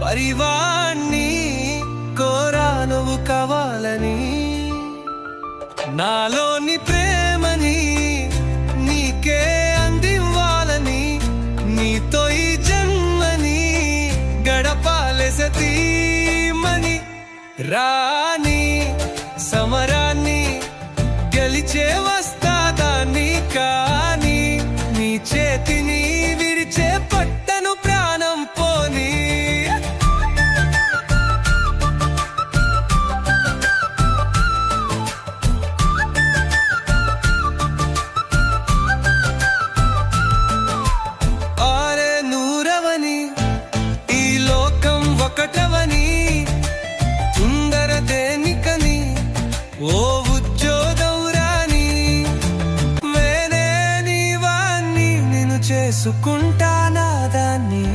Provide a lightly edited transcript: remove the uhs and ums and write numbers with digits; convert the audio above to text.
పరివాణ్ణి కోరా నువ్వు కావాలని, నాలోని ప్రేమని నీకే అందివ్వాలని, నీతో ఈ జన్మని గడపాలే సతీమణి. రాణి సమరాన్ని గెలిచే వస్తాదాన్ని, కానీ నీ చేతిని విరిచే పట్టను ప్రాణం పోని. ఆరే నూరవని ఈ లోకం ఒకటవని, సుందర దేనికని ఓ ఉద్యోగం రాని, వేనే నీవాన్ని నేను చేసుకుంటానా దాన్ని.